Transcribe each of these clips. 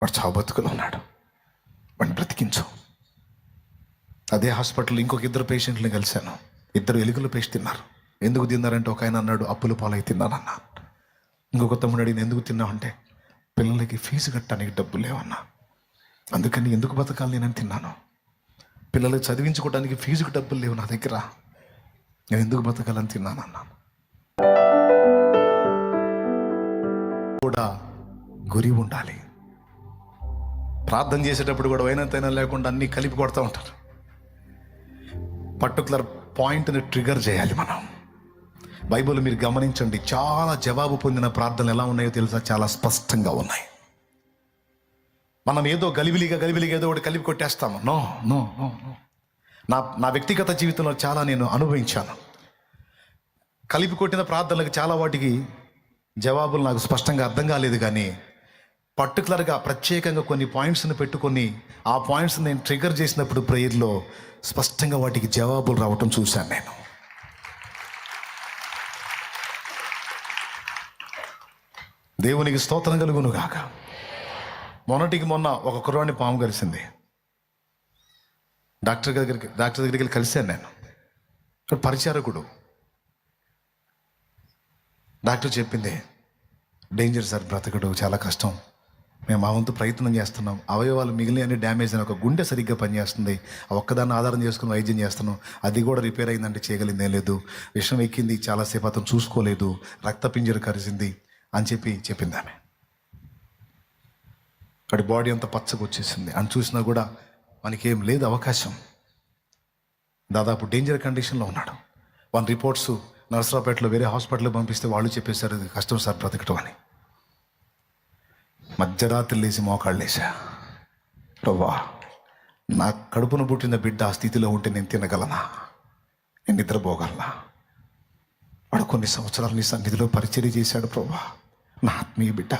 వాడు చావు బతుకులో ఉన్నాడు, వాడిని బ్రతికించు. అదే హాస్పిటల్లో ఇంకొక ఇద్దరు పేషెంట్ని కలిశాను. ఇద్దరు ఎలుకలు పేస్ట్ తిన్నారు. ఎందుకు తిన్నారంటే ఒక ఆయన అన్నాడు అప్పుల పాలై తిన్నానన్నా. ఇంకొక తమ్ముడు అడిగింది ఎందుకు తిన్నావు అంటే పిల్లలకి ఫీజు కట్టడానికి డబ్బులు లేవన్నా, అందుకని ఎందుకు బతకాలి నేనని తిన్నాను. పిల్లలకి చదివించుకోవడానికి ఫీజుకు డబ్బులు లేవు నా దగ్గర, నేను ఎందుకు బతకాలని తిన్నానన్నా. కూడా గురి ఉండాలి. ప్రార్థన చేసేటప్పుడు కూడా వైనంతైనా లేకుండా అన్నీ కలిపి కొడతా ఉంటారు. పర్టికులర్ పాయింట్ని ట్రిగర్ చేయాలి మనం. బైబిల్ మీరు గమనించండి, చాలా జవాబు పొందిన ప్రార్థనలు ఎలా ఉన్నాయో తెలుసా? చాలా స్పష్టంగా ఉన్నాయి. మనం ఏదో గలిబిలిగా ఏదో ఒకటి కలిపి కొట్టేస్తాము. No no no no. నా వ్యక్తిగత జీవితంలో చాలా నేను అనుభవించాను. కలిపి కొట్టిన ప్రార్థనలకు చాలా వాటికి జవాబులు నాకు స్పష్టంగా అర్థం కాలేదు, కానీ పర్టికులర్గా ప్రత్యేకంగా కొన్ని పాయింట్స్ని పెట్టుకొని ఆ పాయింట్స్ నేను ట్రిగర్ చేసినప్పుడు ప్రేయర్లో స్పష్టంగా వాటికి జవాబులు రావటం చూశాను నేను. దేవునికి స్తోత్రం కలుగును గాక. మొన్న ఒక కుర్రాడిని పాము కలిసింది. డాక్టర్ దగ్గరికి వెళ్ళి కలిశాను నేను. ఇక్కడ పరిచారకుడు. డాక్టర్ చెప్పింది డేంజర్ సార్, బ్రతకడు చాలా కష్టం, మేము మా వంతు ప్రయత్నం చేస్తున్నాం, అవయవాలు మిగిలిన అన్ని డ్యామేజ్ అని, ఒక గుండె సరిగ్గా పనిచేస్తుంది, ఆ ఒక్కదాన్ని ఆధారం చేసుకుని వైద్యం చేస్తున్నాం, అది కూడా రిపేర్ అయిందంటే చేయగలిగిందే లేదు, విషం ఎక్కింది చాలాసేపు అతను చూసుకోలేదు, రక్తపింజర కరిసింది అని చెప్పింది ఆమె. అక్కడి బాడీ అంతా పచ్చగా వచ్చేసింది అని చూసినా కూడా మనకేం లేదు అవకాశం. దాదాపు డేంజర్ కండిషన్లో ఉన్నాడు. వన్ రిపోర్ట్స్ నర్సరావుపేటలో వేరే హాస్పిటల్కి పంపిస్తే వాళ్ళు చెప్పేశారు ఇది కష్టం సార్ బ్రతకటం అని. మధ్యరాత్రి లేచి మోకాళ్ళు లేచా, ప్రభువా నా కడుపును పుట్టిన బిడ్డ ఆ స్థితిలో ఉంటే నేను తినగలనా, నేను నిద్రపోగలనా? వాడు కొన్ని సంవత్సరాలు నీ సన్నిధిలో పరిచర్య చేశాడు ప్రభువా, నా ఆత్మీయ బిడ్డ,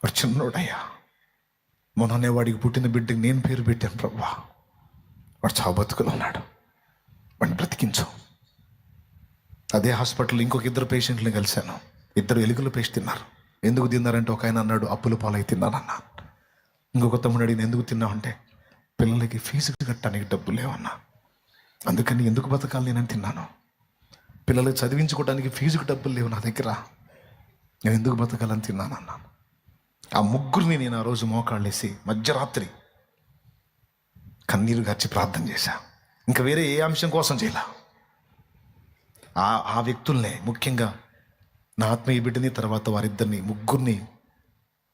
వాడు చిన్నోడయ్యా, మొన్ననే వాడికి పుట్టిన బిడ్డకి నేను పేరు పెట్టాను ప్రభువా, వాడు చావు బతుకులో ఉన్నాడు, వాడిని బ్రతికించు. అదే హాస్పిటల్లో ఇంకొక ఇద్దరు పేషెంట్ని కలిశాను. ఇద్దరు ఎలుకలు పేస్ట్ తిన్నారు. ఎందుకు తిన్నారంటే ఒక ఆయన అన్నాడు అప్పుల పాలై తిన్నానన్నా. ఇంకొక తమ్ముడు అడిగింది ఎందుకు తిన్నావు అంటే పిల్లలకి ఫీజు కట్టడానికి డబ్బులు లేవన్నా, అందుకని ఎందుకు బతకాలి నేనని తిన్నాను. పిల్లలకి చదివించుకోవడానికి ఫీజుకు డబ్బులు లేవు నా దగ్గర, నేను ఎందుకు బతకాలని తిన్నానన్నాను. ఆ ముగ్గురిని నేను ఆ రోజు మోకాళ్ళేసి మధ్యరాత్రి కన్నీరు గార్చి ప్రార్థన చేశా. ఇంకా వేరే ఏ అంశం కోసం చేయాల. ఆ వ్యక్తుల్నే ముఖ్యంగా నా ఆత్మీయ బిడ్డని, తర్వాత వారిద్దరిని ముగ్గురిని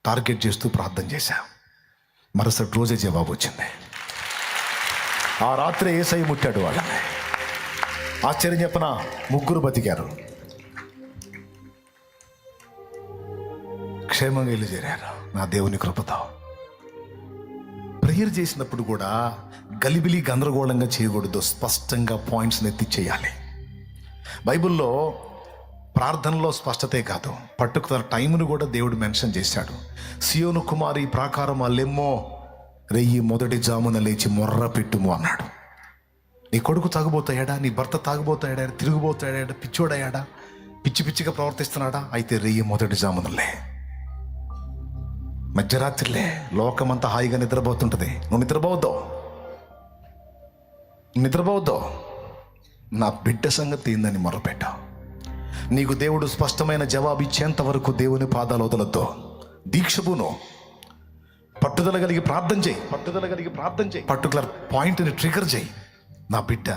టార్గెట్ చేస్తూ ప్రార్థన చేశా. మరుసటి రోజే జవాబు వచ్చింది. ఆ రాత్రి యేసయ్య ముట్టాడు వాళ్ళని. ఆశ్చర్యం చెప్పనా, ముగ్గురు బతికారు, క్షేమంగా ఇల్లు చేరారు నా దేవుని కృపతో. ప్రేయర్ చేసినప్పుడు కూడా గలిబిలి గందరగోళంగా చేయకూడదు, స్పష్టంగా పాయింట్స్ని ఎత్తి చేయాలి. బైబిల్లో ప్రార్థనలో స్పష్టతే కాదు, పర్టికులర్ టైంను కూడా దేవుడు మెన్షన్ చేశాడు. సియోను కుమారి ప్రాకారం అల్లెమ్మో రెయ్యి మొదటి జామున లేచి మొర్ర పెట్టుము అన్నాడు. నీ కొడుకు తాగుబోతాయాడా, నీ భర్త తాగుబోతాయాడా, తిరుగుబోతాయాడా, పిచ్చోడయ్యాడా, పిచ్చిగా ప్రవర్తిస్తున్నాడా, అయితే రెయ్యి మొదటి జామునలే, మధ్యరాత్రిలే, లోకమంతా హాయిగా నిద్రపోతుంటుంది, నువ్వు నిద్రపోవద్దు, నా బిడ్డ సంగతి ఏందని మొరపెట్టావు. నీకు దేవుడు స్పష్టమైన జవాబు ఇచ్చేంత వరకు దేవుని పాదాలు వదలొద్దు. దీక్షపును పట్టుదల కలిగి ప్రార్థన చేయి. పర్టికులర్ పాయింట్ని ట్రిగర్ చేయి. నా బిడ్డ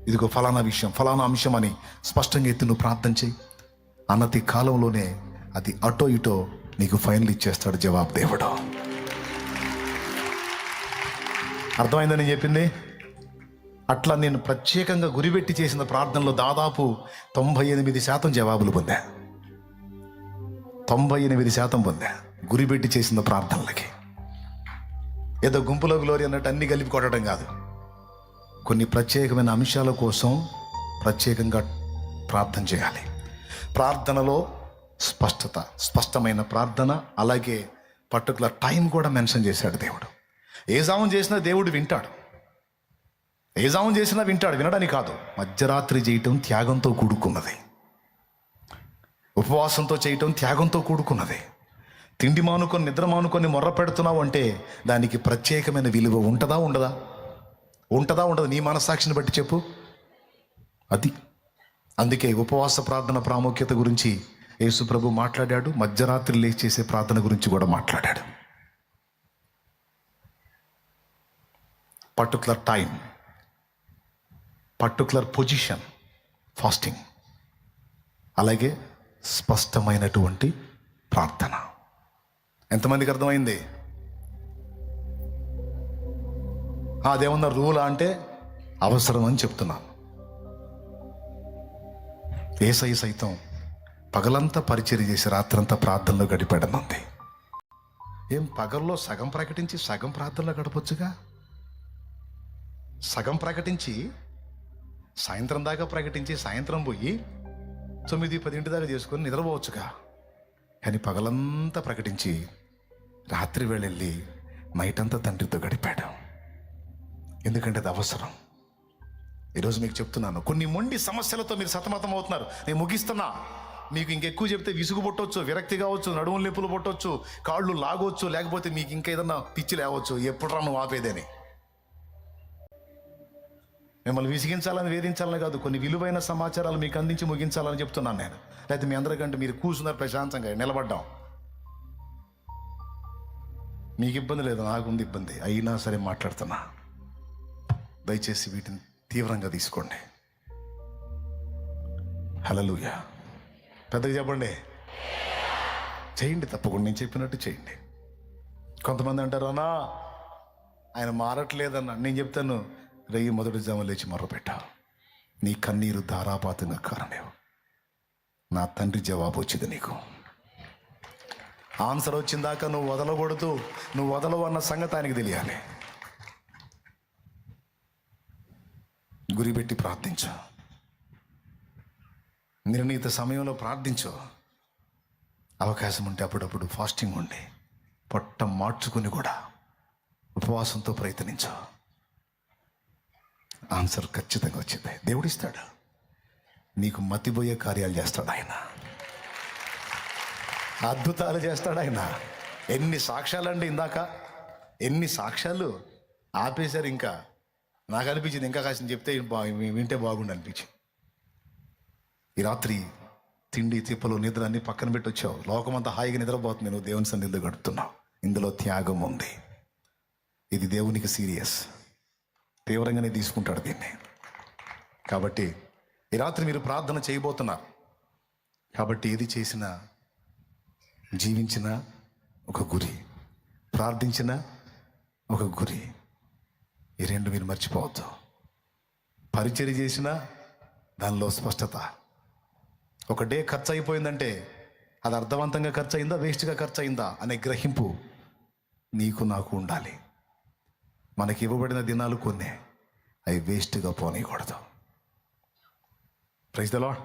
ఇదిగో ఫలానా విషయం, ఫలానా అంశం అని స్పష్టంగా ఎత్తి నువ్వు ప్రార్థన చేయి. అన్నతి కాలంలోనే అది అటో ఇటో నీకు ఫైనల్ ఇచ్చేస్తాడు జవాబు దేవుడు. అర్థమైందని చెప్పింది. అట్లా నేను ప్రత్యేకంగా గురిపెట్టి చేసిన ప్రార్థనలో దాదాపు 98% జవాబులు పొందా. 98% పొందా గురిపెట్టి చేసిన ప్రార్థనలకి. ఏదో గుంపులో గ్లోరీ అన్నట్టు అన్ని కలిపి కొట్టడం కాదు, కొన్ని ప్రత్యేకమైన అంశాల కోసం ప్రత్యేకంగా ప్రార్థన చేయాలి. ప్రార్థనలో స్పష్టమైన ప్రార్థన, అలాగే పర్టికులర్ టైం కూడా మెన్షన్ చేశాడు దేవుడు. ఏ జామం చేసినా దేవుడు వింటాడు, ఏ జామం చేసినా వింటాడు. వినడని కాదు, మధ్యరాత్రి చేయటం త్యాగంతో కూడుకున్నది, ఉపవాసంతో చేయటం త్యాగంతో కూడుకున్నది. తిండి మానుకొని నిద్ర మానుకొని మొర్ర పెడుతున్నావు అంటే దానికి ప్రత్యేకమైన విలువ ఉంటుందా ఉండదా? ఉంటుందా ఉండదా? నీ మనస్సాక్షిని బట్టి చెప్పు. అది అందుకే ఉపవాస ప్రార్థన ప్రాముఖ్యత గురించి యేసు ప్రభు మాట్లాడాడు. మధ్యరాత్రి లేచి చేసే ప్రార్థన గురించి కూడా మాట్లాడాడు. Particular time, particular position fasting, అలాగే స్పష్టమైనటువంటి ప్రార్థన. ఎంతమందికి అర్థమైంది? అదేమన్నా రూలా అంటే అవసరం అని చెప్తున్నాను. యేసయ్య సైతం పగలంతా పరిచర్య చేసి రాత్రంతా ప్రార్థనలో గడిపాడనుంది. ఏం పగల్లో సగం ప్రకటించి సగం ప్రార్థనలో గడపొచ్చుగా? సగం ప్రకటించి సాయంత్రం దాకా ప్రకటించి సాయంత్రం పోయి 9-10 దాకా చేసుకొని నిద్రపోవచ్చుగా. కానీ పగలంతా ప్రకటించి రాత్రి వేళ వెళ్ళి నైట్ అంతా తండ్రితో గడిపాడు. ఎందుకంటే అది అవసరం. ఈరోజు మీకు చెప్తున్నాను, కొన్ని మొండి సమస్యలతో మీరు సతమతం అవుతున్నారు. నేను ముగిస్తున్నా. మీకు ఇంకెక్కువ చెప్తే విసుగు పుట్టవచ్చు, విరక్తి కావచ్చు, నడుములు నొప్పులు పుట్టవచ్చు, కాళ్ళు లాగవచ్చు, లేకపోతే మీకు ఇంకా ఏదన్నా పిచ్చి లేవచ్చు. ఎప్పుడురా నువ్వు ఆపేదని? మిమ్మల్ని విసిగించాలని వేధించాలని కాదు, కొన్ని విలువైన సమాచారాలు మీకు అందించి ముగించాలని చెప్తున్నాను నేను. లేకపోతే మీ అందరికంటే మీరు కూర్చున్నారు ప్రశాంతంగా నిలబడ్డాం. మీకు ఇబ్బంది లేదు, నాకుంది ఇబ్బంది, అయినా సరే మాట్లాడుతున్నా. దయచేసి వీటిని తీవ్రంగా తీసుకోండి. హల్లెలూయా. పెద్దగా చెప్పండి. చేయండి, తప్పకుండా నేను చెప్పినట్టు చేయండి. కొంతమంది అంటారు, అన్నా ఆయన మారట్లేదన్నా. నేను చెప్తాను, రేయి మొదటి జాము లేచి మొర్రపెట్టావు, నీ కన్నీరు ధారాపాతంగా కారణేవు, నా తండ్రి జవాబు వచ్చింది. నీకు ఆన్సర్ వచ్చిందాక నువ్వు వదలకూడదు. నువ్వు వదలవు అన్న సంగతి ఆయనకి తెలియాలి. గురిపెట్టి ప్రార్థించు. నిర్ణీత సమయంలో ప్రార్థించు. అవకాశం ఉంటే అప్పుడప్పుడు ఫాస్టింగ్ ఉండి పొట్ట మార్చుకుని కూడా ఉపవాసంతో ప్రయత్నించు. ఆన్సర్ ఖచ్చితంగా వచ్చింది. దేవుడిస్తాడు. నీకు మతిపోయే కార్యాలు చేస్తాడు ఆయన. అద్భుతాలు చేస్తాడు ఆయన. ఎన్ని సాక్ష్యాలండి, ఇందాక ఎన్ని సాక్ష్యాలు ఆపేశారు. ఇంకా నాకు అనిపించింది ఇంకా కాసిన చెప్తే వింటే బాగుండు అనిపించింది. ఈ రాత్రి తిండి తిప్పలు నిద్ర అన్ని పక్కన పెట్టి వచ్చావు. లోకమంతా హాయిగా నిద్రపోతుంది, నువ్వు దేవుని సన్నిధిలో గడుపుతున్నావు. ఇందులో త్యాగం ఉంది. ఇది దేవునికి సీరియస్, తీవ్రంగానే తీసుకుంటాడు దీన్ని. కాబట్టి ఈ రాత్రి మీరు ప్రార్థన చేయబోతున్నారు. కాబట్టి ఏది చేసినా, జీవించిన ఒక గురి, ప్రార్థించిన ఒక గురి, ఈ రెండు మీరు మర్చిపోవద్దు. పరిచర్య చేసినా దానిలో స్పష్టత. ఒక డే ఖర్చు అయిపోయిందంటే అది అర్థవంతంగా ఖర్చు అయిందా, వేస్ట్గా ఖర్చు అయిందా అనే గ్రహింపు నీకు నాకు ఉండాలి. మనకి ఇవ్వబడిన దినాలు కొన్ని, అవి వేస్ట్గా పోనీయకూడదు. Praise the lord.